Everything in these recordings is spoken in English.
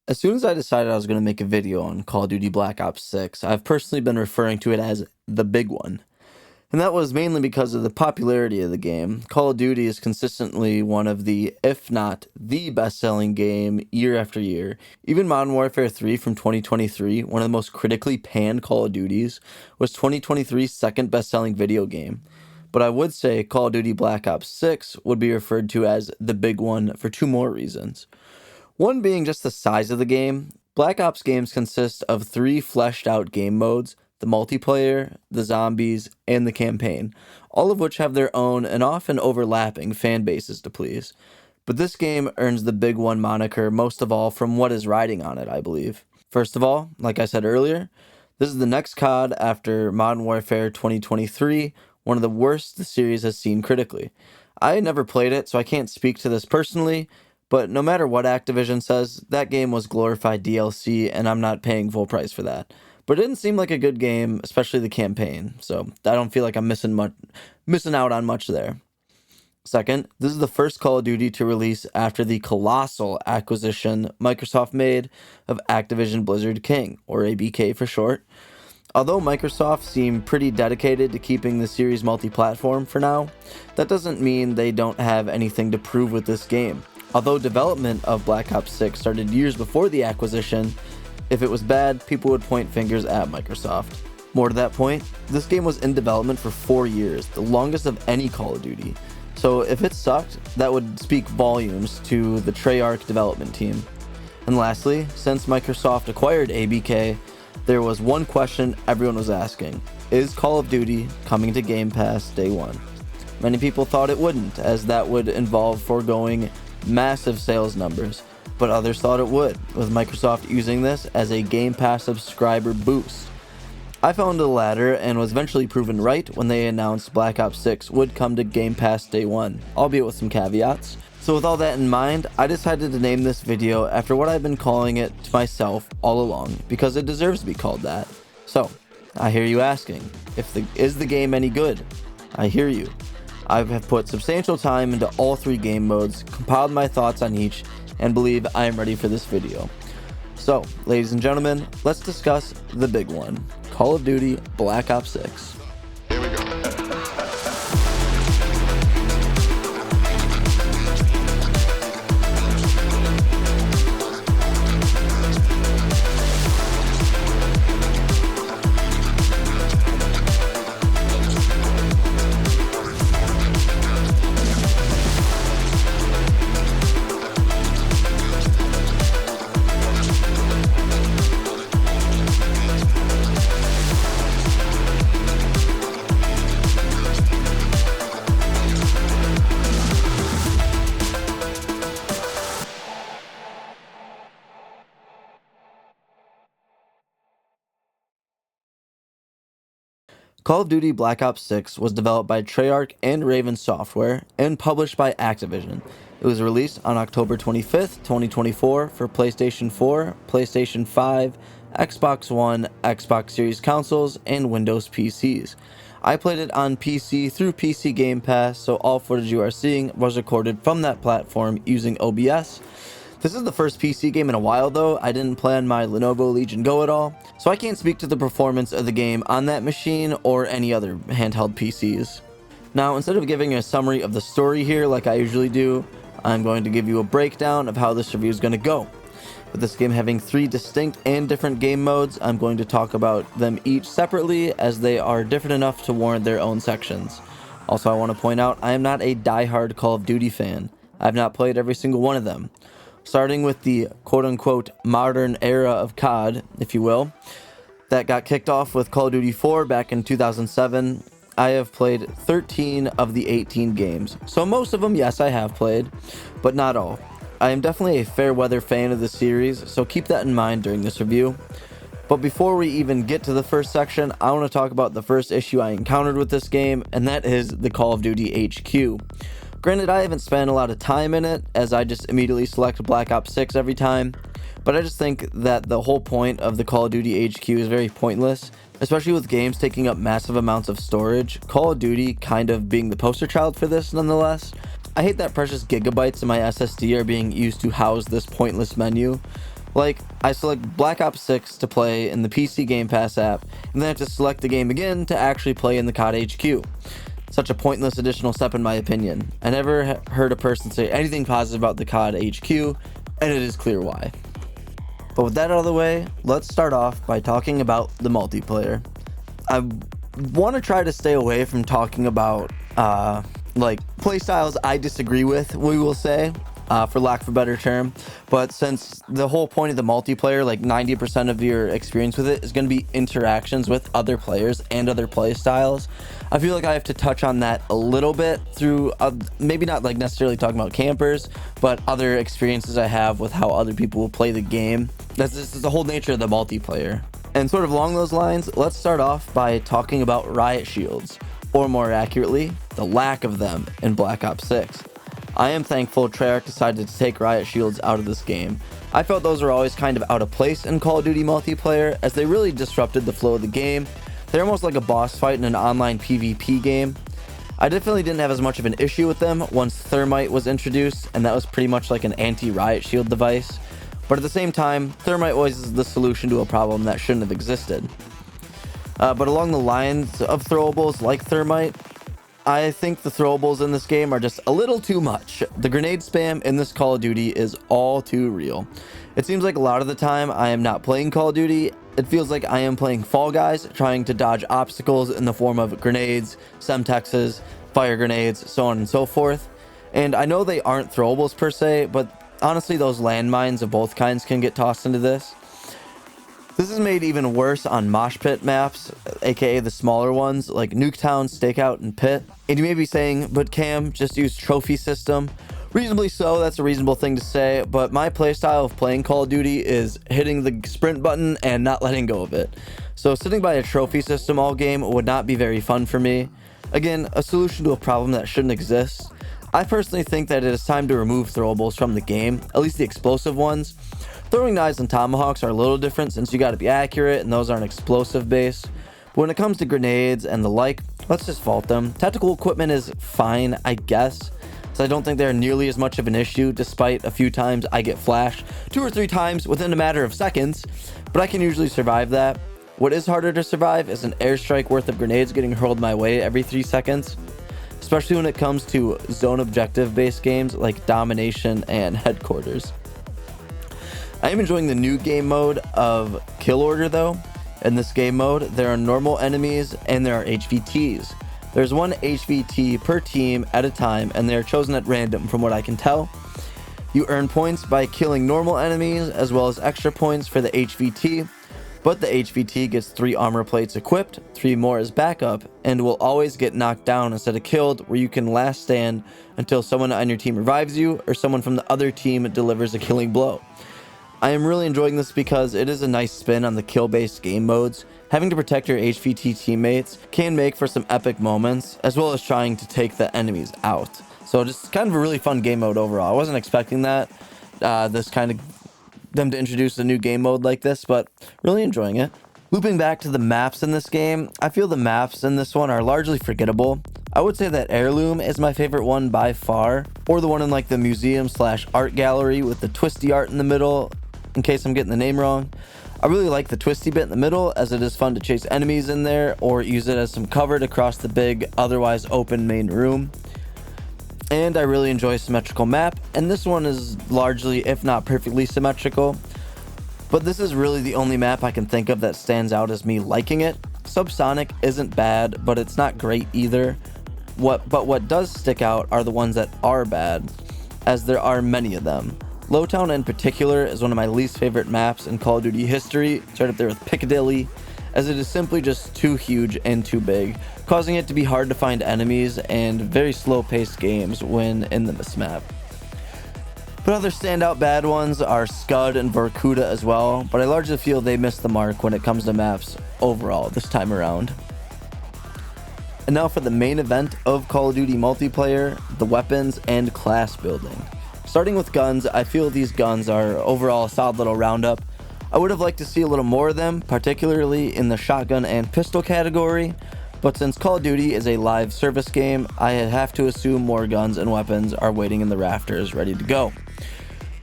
As soon as I decided I was going to make a video on Call of Duty Black Ops 6, I've personally been referring to it as the big one. And that was mainly because of the popularity of the game. Call of Duty is consistently one of the, if not the best-selling game year after year. Even Modern Warfare 3 from 2023, one of the most critically panned Call of Duties, was 2023's second best-selling video game. But I would say Call of Duty Black Ops 6 would be referred to as the big one for two more reasons. One being just the size of the game. Black Ops games consist of three fleshed out game modes: the multiplayer, the zombies, and the campaign, all of which have their own and often overlapping fan bases to please. But this game earns the Big One moniker most of all from what is riding on it, I believe. First of all, like I said earlier, this is the next COD after Modern Warfare 2023, one of the worst the series has seen critically. I never played it, so I can't speak to this personally, but no matter what Activision says, that game was glorified DLC, and I'm not paying full price for that. But it didn't seem like a good game, especially the campaign, so I don't feel like I'm missing out on much there. Second, this is the first Call of Duty to release after the colossal acquisition Microsoft made of Activision Blizzard King, or ABK for short. Although Microsoft seemed pretty dedicated to keeping the series multi-platform for now, that doesn't mean they don't have anything to prove with this game. Although development of Black Ops 6 started years before the acquisition, if it was bad, people would point fingers at Microsoft. More to that point, this game was in development for 4 years, the longest of any Call of Duty. So if it sucked, that would speak volumes to the Treyarch development team. And lastly, since Microsoft acquired ABK, there was one question everyone was asking: is Call of Duty coming to Game Pass day one? Many people thought it wouldn't, as that would involve foregoing massive sales numbers, but others thought it would, with Microsoft using this as a Game Pass subscriber boost. I fell into the latter and was eventually proven right when they announced Black Ops 6 would come to Game Pass day one, albeit with some caveats. So with all that in mind, I decided to name this video after what I've been calling it to myself all along, because it deserves to be called that. So, I hear you asking, is the game any good? I hear you. I have put substantial time into all three game modes, compiled my thoughts on each, and believe I am ready for this video. So, ladies and gentlemen, let's discuss the big one: Call of Duty Black Ops 6. Call of Duty Black Ops 6 was developed by Treyarch and Raven Software and published by Activision. It was released on October 25th, 2024 for PlayStation 4, PlayStation 5, Xbox One, Xbox Series consoles, and Windows PCs. I played it on PC through PC Game Pass, so all footage you are seeing was recorded from that platform using OBS. This is the first PC game in a while though. I didn't play on my Lenovo Legion Go at all, so I can't speak to the performance of the game on that machine or any other handheld PCs. Now, instead of giving a summary of the story here like I usually do, I'm going to give you a breakdown of how this review is going to go. With this game having three distinct and different game modes, I'm going to talk about them each separately as they are different enough to warrant their own sections. Also, I want to point out I am not a die-hard Call of Duty fan. I've not played every single one of them. Starting with the quote-unquote modern era of COD, if you will, that got kicked off with Call of Duty 4 back in 2007, I have played 13 of the 18 games. So most of them, yes, I have played, but not all. I am definitely a fair weather fan of the series, so keep that in mind during this review. But before we even get to the first section, I want to talk about the first issue I encountered with this game, and that is the Call of Duty HQ. Granted, I haven't spent a lot of time in it, as I just immediately select Black Ops 6 every time, but I just think that the whole point of the Call of Duty HQ is very pointless, especially with games taking up massive amounts of storage. Call of Duty kind of being the poster child for this nonetheless. I hate that precious gigabytes in my SSD are being used to house this pointless menu. Like, I select Black Ops 6 to play in the PC Game Pass app, and then I have to select the game again to actually play in the COD HQ. Such a pointless additional step in my opinion. I never heard a person say anything positive about the COD HQ, and it is clear why. But with that out of the way, let's start off by talking about the multiplayer. I want to try to stay away from talking about like playstyles I disagree with, we will say, for lack of a better term. But since the whole point of the multiplayer, like 90% of your experience with it is going to be interactions with other players and other playstyles, I feel like I have to touch on that a little bit through maybe not like necessarily talking about campers, but other experiences I have with how other people will play the game. This is the whole nature of the multiplayer. And sort of along those lines, let's start off by talking about riot shields, or more accurately, the lack of them in Black Ops 6. I am thankful Treyarch decided to take riot shields out of this game. I felt those were always kind of out of place in Call of Duty multiplayer, as they really disrupted the flow of the game. They're almost like a boss fight in an online PvP game. I definitely didn't have as much of an issue with them once Thermite was introduced, and that was pretty much like an anti-riot shield device. But at the same time, Thermite was the solution to a problem that shouldn't have existed. But along the lines of throwables like Thermite, I think the throwables in this game are just a little too much. The grenade spam in this Call of Duty is all too real. It seems like a lot of the time I am not playing Call of Duty. It feels like I am playing Fall Guys, trying to dodge obstacles in the form of grenades, semtexes, fire grenades, so on and so forth. And I know they aren't throwables per se, but honestly, those landmines of both kinds can get tossed into this. This is made even worse on mosh pit maps, aka the smaller ones like Nuketown, Stakeout, and Pit. And you may be saying, but Cam, just use trophy system. Reasonably so, that's a reasonable thing to say, but my playstyle of playing Call of Duty is hitting the sprint button and not letting go of it. So sitting by a trophy system all game would not be very fun for me. Again, a solution to a problem that shouldn't exist. I personally think that it is time to remove throwables from the game, at least the explosive ones. Throwing knives and tomahawks are a little different since you gotta be accurate and those aren't explosive based. But when it comes to grenades and the like, let's just fault them. Tactical equipment is fine, I guess, so I don't think they're nearly as much of an issue, despite a few times I get flashed 2 or 3 times within a matter of seconds, but I can usually survive that. What is harder to survive is an airstrike worth of grenades getting hurled my way every 3 seconds, especially when it comes to zone objective based games like Domination and Headquarters. I am enjoying the new game mode of Kill Order though. In this game mode, there are normal enemies and there are HVTs. There's 1 HVT per team at a time and they are chosen at random from what I can tell. You earn points by killing normal enemies as well as extra points for the HVT, but the HVT gets 3 armor plates equipped, 3 more as backup, and will always get knocked down instead of killed, where you can last stand until someone on your team revives you or someone from the other team delivers a killing blow. I am really enjoying this because it is a nice spin on the kill-based game modes. Having to protect your HVT teammates can make for some epic moments, as well as trying to take the enemies out. So just kind of a really fun game mode overall. I wasn't expecting that, them to introduce a new game mode like this, but really enjoying it. Looping back to the maps in this game, I feel the maps in this one are largely forgettable. I would say that Heirloom is my favorite one by far, or the one in like the museum / art gallery with the twisty art in the middle, in case I'm getting the name wrong. I really like the twisty bit in the middle, as it is fun to chase enemies in there or use it as some cover to cross the big otherwise open main room. And I really enjoy symmetrical map, and this one is largely, if not perfectly symmetrical, but this is really the only map I can think of that stands out as me liking it. Subsonic isn't bad, but it's not great either. But what does stick out are the ones that are bad, as there are many of them. Lowtown in particular is one of my least favorite maps in Call of Duty history. It's right up there with Piccadilly, as it is simply just too huge and too big, causing it to be hard to find enemies and very slow-paced games when in this map. But other standout bad ones are Scud and Vorkuta as well, but I largely feel they missed the mark when it comes to maps overall this time around. And now for the main event of Call of Duty multiplayer, the weapons and class building. Starting with guns, I feel these guns are overall a solid little roundup. I would have liked to see a little more of them, particularly in the shotgun and pistol category, but since Call of Duty is a live service game, I have to assume more guns and weapons are waiting in the rafters ready to go.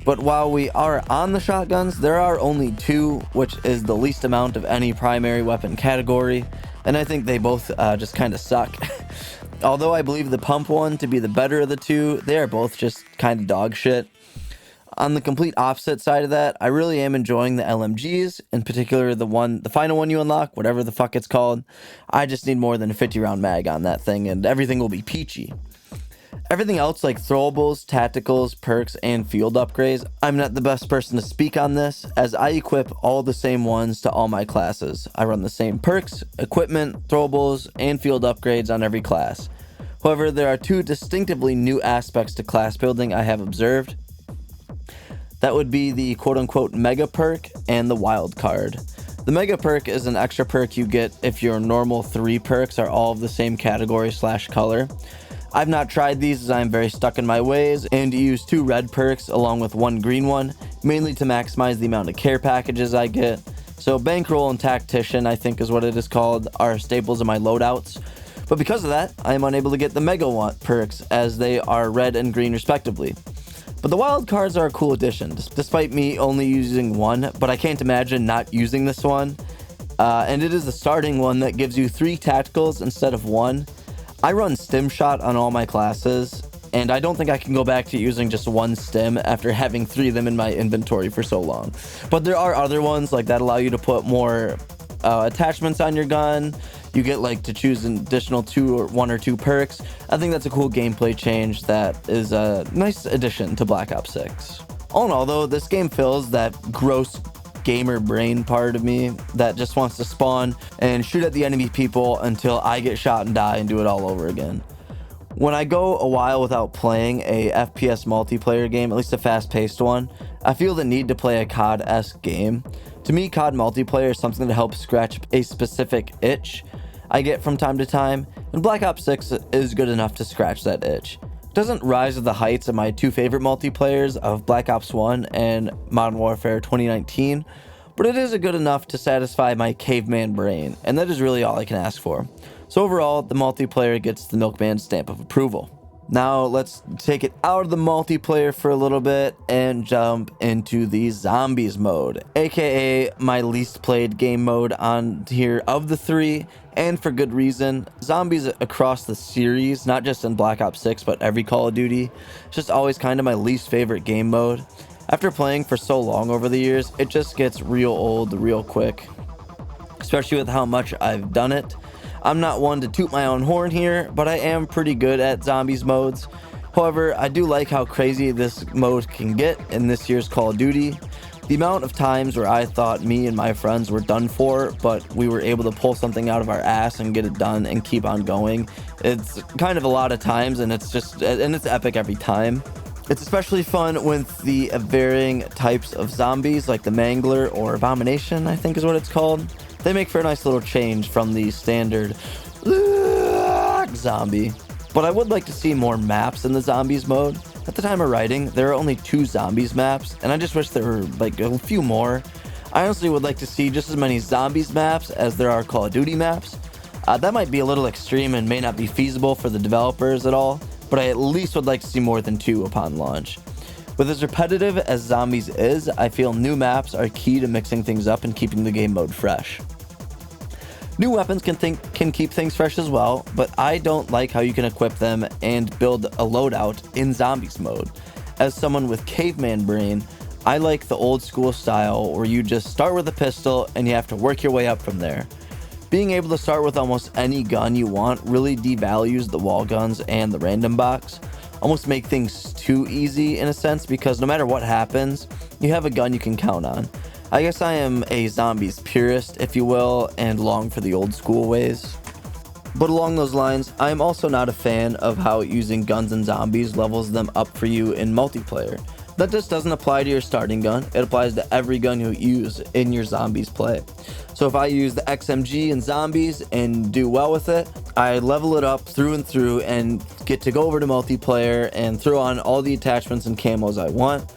But while we are on the shotguns, there are only two, which is the least amount of any primary weapon category, and I think they both just kind of suck. Although I believe the pump one to be the better of the two, they are both just kind of dog shit. On the complete opposite side of that, I really am enjoying the LMGs, in particular the final one you unlock, whatever the fuck it's called. I just need more than a 50 round mag on that thing, and everything will be peachy. Everything else like throwables, tacticals, perks, and field upgrades, I'm not the best person to speak on this, as I equip all the same ones to all my classes. I run the same perks, equipment, throwables, and field upgrades on every class. However, there are two distinctively new aspects to class building I have observed. That would be the quote-unquote mega perk and the wild card. The mega perk is an extra perk you get if your normal 3 perks are all of the same category / color. I've not tried these as I'm very stuck in my ways and use 2 red perks along with 1 green one, mainly to maximize the amount of care packages I get. So Bankroll and Tactician, I think is what it is called, are staples of my loadouts. But because of that, I am unable to get the mega perks as they are red and green respectively. But the wild cards are a cool addition, despite me only using 1, but I can't imagine not using this one. And it is the starting one that gives you 3 tacticals instead of 1. I run stim shot on all my classes, and I don't think I can go back to using just 1 stim after having 3 of them in my inventory for so long. But there are other ones like that allow you to put more attachments on your gun. You get like to choose an additional 1 or 2 perks. I think that's a cool gameplay change that is a nice addition to Black Ops 6. All in all though, this game fills that gross gamer brain part of me that just wants to spawn and shoot at the enemy people until I get shot and die and do it all over again. When I go a while without playing a FPS multiplayer game, at least a fast-paced one, I feel the need to play a COD-esque game. To me, COD multiplayer is something to help scratch a specific itch I get from time to time, and Black Ops 6 is good enough to scratch that itch. It doesn't rise to the heights of my 2 favorite multiplayers of Black Ops 1 and Modern Warfare 2019, but it is good enough to satisfy my caveman brain, and that is really all I can ask for. So overall, the multiplayer gets the Milkman stamp of approval. Now let's take it out of the multiplayer for a little bit and jump into the zombies mode, aka my least played game mode on here of the 3, and for good reason. Zombies across the series, not just in Black Ops 6 but every Call of Duty, it's just always kind of my least favorite game mode. After playing for so long over the years, it just gets real old real quick, especially with how much I've done it. I'm not one to toot my own horn here, but I am pretty good at zombies modes. However, I do like how crazy this mode can get in this year's Call of Duty. The amount of times where I thought me and my friends were done for, but we were able to pull something out of our ass and get it done and keep on going. It's kind of a lot of times, and it's epic every time. It's especially fun with the varying types of zombies like the Mangler or Abomination, I think is what it's called. They make for a nice little change from the standard zombie. But I would like to see more maps in the zombies mode. At the time of writing, there are only 2 zombies maps, and I just wish there were like a few more. I honestly would like to see just as many zombies maps as there are Call of Duty maps. That might be a little extreme and may not be feasible for the developers at all, but I at least would like to see more than 2 upon launch. With as repetitive as zombies is, I feel new maps are key to mixing things up and keeping the game mode fresh. New weapons can keep things fresh as well, but I don't like how you can equip them and build a loadout in zombies mode. As someone with caveman brain, I like the old school style where you just start with a pistol and you have to work your way up from there. Being able to start with almost any gun you want really devalues the wall guns and the random box. Almost make things too easy in a sense, because no matter what happens, you have a gun you can count on. I guess I am a zombies purist, if you will, and long for the old school ways. But along those lines, I am also not a fan of how using guns and zombies levels them up for you in multiplayer. That just doesn't apply to your starting gun, it applies to every gun you use in your zombies play. So if I use the XMG in zombies and do well with it, I level it up through and through and get to go over to multiplayer and throw on all the attachments and camos I want.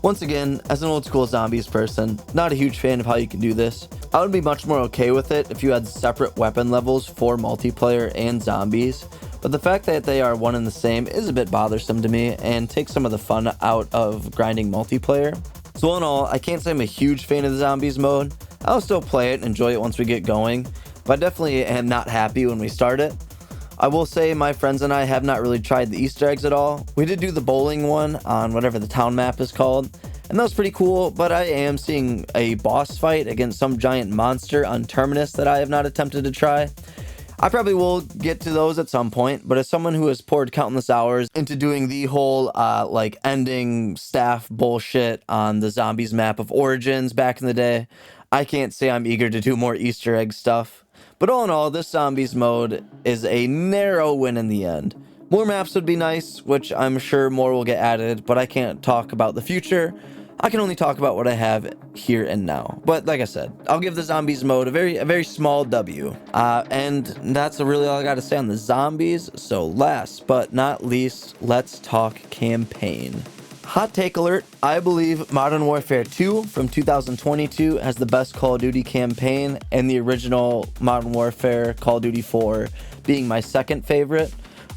Once again, as an old school zombies person, not a huge fan of how you can do this. I would be much more okay with it if you had separate weapon levels for multiplayer and zombies, but the fact that they are one and the same is a bit bothersome to me and takes some of the fun out of grinding multiplayer. So all in all, I can't say I'm a huge fan of the zombies mode. I'll still play it and enjoy it once we get going, but I definitely am not happy when we start it. I will say my friends and I have not really tried the Easter eggs at all. We did do the bowling one on whatever the town map is called, and that was pretty cool, but I am seeing a boss fight against some giant monster on Terminus that I have not attempted to try. I probably will get to those at some point, but as someone who has poured countless hours into doing the whole ending staff bullshit on the zombies map of Origins back in the day, I can't say I'm eager to do more Easter egg stuff. But all in all, this zombies mode is a narrow win in the end. More maps would be nice, which I'm sure more will get added, but I can't talk about the future. I can only talk about what I have here and now. But like I said, I'll give the zombies mode a very small W. And that's really all I got to say on the zombies. So last but not least, let's talk campaign. Hot take alert, I believe Modern Warfare 2 from 2022 has the best Call of Duty campaign, and the original Modern Warfare Call of Duty 4 being my second favorite.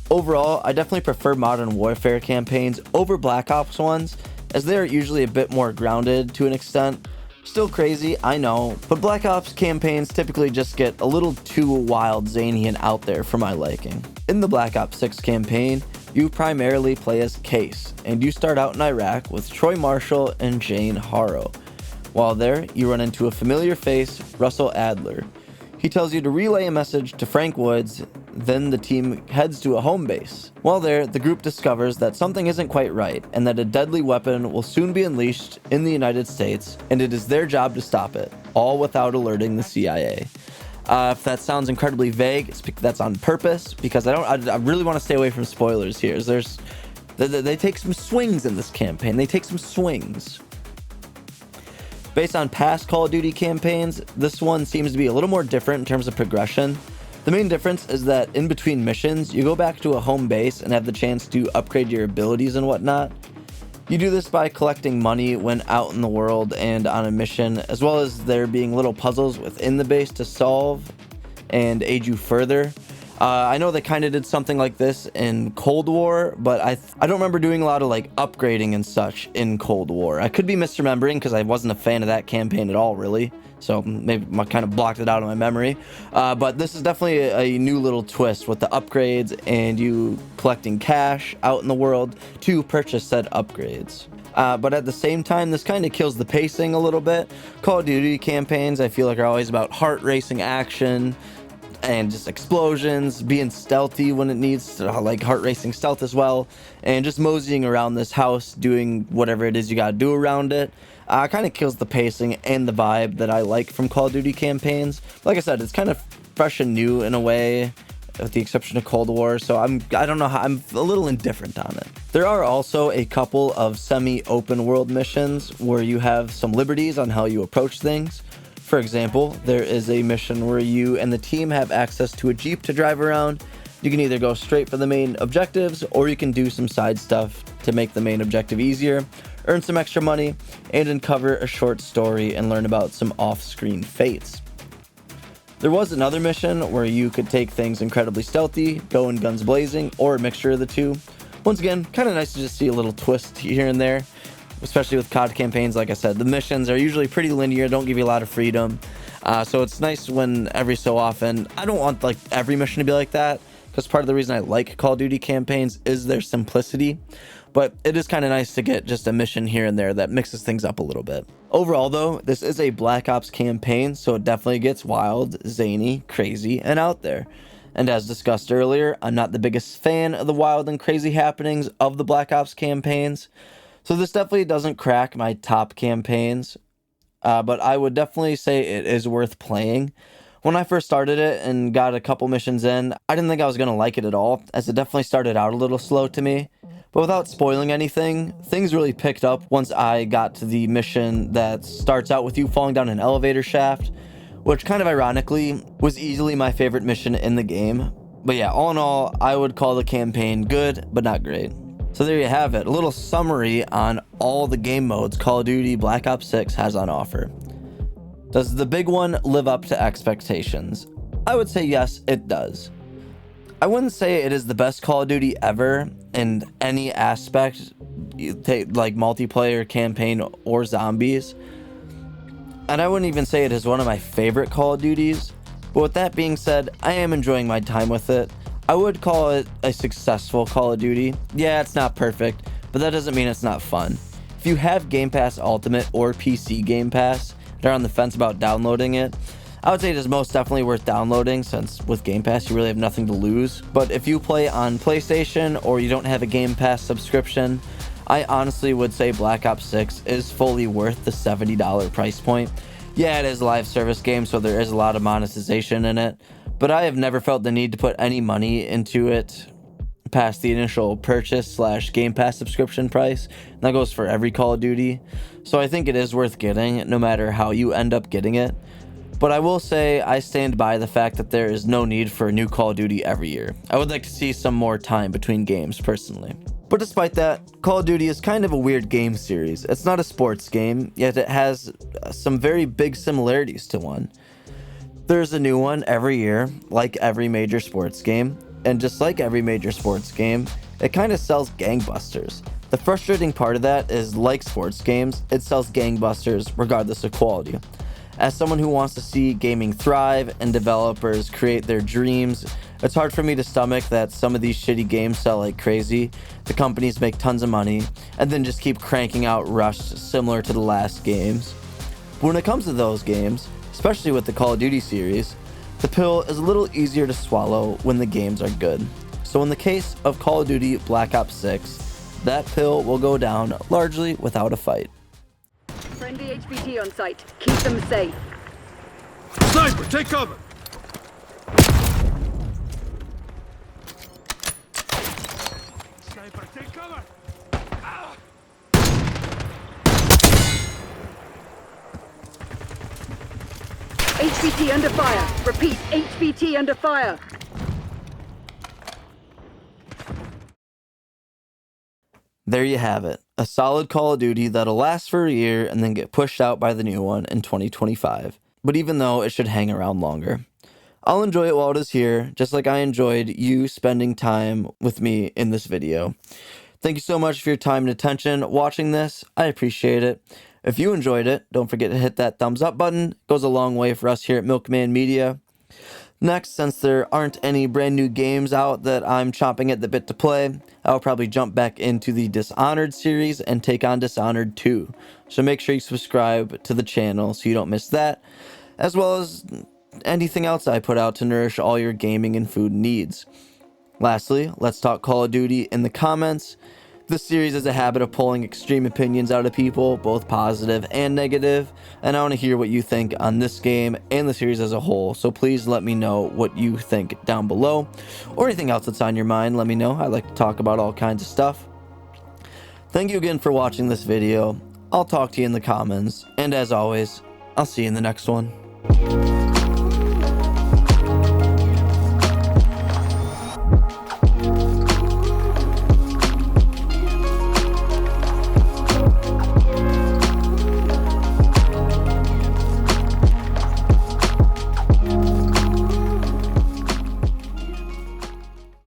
Overall, I definitely prefer Modern Warfare campaigns over Black Ops ones, as they are usually a bit more grounded to an extent. Still crazy, I know, but Black Ops campaigns typically just get a little too wild, zany, and out there for my liking. In the Black Ops 6 campaign, you primarily play as Case, and you start out in Iraq with Troy Marshall and Jane Haro. While there, you run into a familiar face, Russell Adler. He tells you to relay a message to Frank Woods, then the team heads to a home base. While there, the group discovers that something isn't quite right, and that a deadly weapon will soon be unleashed in the United States, and it is their job to stop it, all without alerting the CIA. If that sounds incredibly vague, that's on purpose, because I really want to stay away from spoilers here. They take some swings in this campaign. They take some swings. Based on past Call of Duty campaigns, this one seems to be a little more different in terms of progression. The main difference is that in between missions, you go back to a home base and have the chance to upgrade your abilities and whatnot. You do this by collecting money when out in the world and on a mission, as well as there being little puzzles within the base to solve and aid you further. I know they kind of did something like this in Cold War, but I don't remember doing a lot of upgrading and such in Cold War. I could be misremembering because I wasn't a fan of that campaign at all, really. So maybe I kind of blocked it out of my memory. But this is definitely a new little twist with the upgrades and you collecting cash out in the world to purchase said upgrades. But at the same time, this kind of kills the pacing a little bit. Call of Duty campaigns, I feel like, are always about heart racing action and just explosions, being stealthy when it needs to, like heart racing stealth as well, and just moseying around this house doing whatever it is you gotta do around it. Kind of kills the pacing and the vibe that I like from Call of Duty campaigns. Like I said, it's kind of fresh and new in a way, with the exception of Cold War, so I'm a little indifferent on it. There are also a couple of semi-open world missions where you have some liberties on how you approach things. For example, there is a mission where you and the team have access to a Jeep to drive around. You can either go straight for the main objectives, or you can do some side stuff to make the main objective easier, earn some extra money, and uncover a short story and learn about some off-screen fates. There was another mission where you could take things incredibly stealthy, go in guns blazing, or a mixture of the two. Once again, kind of nice to just see a little twist here and there, especially with COD campaigns. Like I said, the missions are usually pretty linear, don't give you a lot of freedom. So it's nice when every so often, I don't want every mission to be like that, because part of the reason I like Call of Duty campaigns is their simplicity. But it is kind of nice to get just a mission here and there that mixes things up a little bit. Overall though, this is a Black Ops campaign, so it definitely gets wild, zany, crazy, and out there. And as discussed earlier, I'm not the biggest fan of the wild and crazy happenings of the Black Ops campaigns. So this definitely doesn't crack my top campaigns, but I would definitely say it is worth playing. When I first started it and got a couple missions in, I didn't think I was going to like it at all, as it definitely started out a little slow to me. But without spoiling anything, things really picked up once I got to the mission that starts out with you falling down an elevator shaft, which kind of ironically was easily my favorite mission in the game. But yeah, all in all, I would call the campaign good, but not great. So there you have it, a little summary on all the game modes Call of Duty Black Ops 6 has on offer. Does the big one live up to expectations? I would say yes, it does. I wouldn't say it is the best Call of Duty ever in any aspect, you take like multiplayer, campaign, or zombies. And I wouldn't even say it is one of my favorite Call of Duties. But with that being said, I am enjoying my time with it. I would call it a successful Call of Duty. Yeah, it's not perfect, but that doesn't mean it's not fun. If you have Game Pass Ultimate or PC Game Pass and are on the fence about downloading it, I would say it is most definitely worth downloading, since with Game Pass you really have nothing to lose. But if you play on PlayStation or you don't have a Game Pass subscription, I honestly would say Black Ops 6 is fully worth the $70 price point. Yeah, it is a live service game, so there is a lot of monetization in it, but I have never felt the need to put any money into it past the initial purchase slash Game Pass subscription price. And that goes for every Call of Duty. So I think it is worth getting, no matter how you end up getting it. But I will say I stand by the fact that there is no need for a new Call of Duty every year. I would like to see some more time between games, personally. But despite that, Call of Duty is kind of a weird game series. It's not a sports game, yet it has some very big similarities to one. There's a new one every year, like every major sports game, and just like every major sports game, it kind of sells gangbusters. The frustrating part of that is, like sports games, it sells gangbusters regardless of quality. As someone who wants to see gaming thrive and developers create their dreams, it's hard for me to stomach that some of these shitty games sell like crazy, the companies make tons of money, and then just keep cranking out Rush similar to the last games. But when it comes to those games, especially with the Call of Duty series, the pill is a little easier to swallow when the games are good. So in the case of Call of Duty Black Ops 6, that pill will go down largely without a fight. Friendly HVT on site. Keep them safe. Sniper, take cover! Sniper, take cover! HVT under fire. Repeat, HVT under fire. There you have it. A solid Call of Duty that'll last for a year and then get pushed out by the new one in 2025. But even though it should hang around longer, I'll enjoy it while it is here, just like I enjoyed you spending time with me in this video. Thank you so much for your time and attention watching this. I appreciate it. If you enjoyed it, don't forget to hit that thumbs up button. It goes a long way for us here at Milkman Media. Next, since there aren't any brand new games out that I'm chomping at the bit to play, I'll probably jump back into the Dishonored series and take on Dishonored 2. So make sure you subscribe to the channel so you don't miss that, as well as anything else I put out to nourish all your gaming and food needs. Lastly, let's talk Call of Duty in the comments. This series has a habit of pulling extreme opinions out of people, both positive and negative, and I want to hear what you think on this game and the series as a whole, so please let me know what you think down below, or anything else that's on your mind. Let me know. I like to talk about all kinds of stuff. Thank you again for watching this video. I'll talk to you in the comments, and as always, I'll see you in the next one.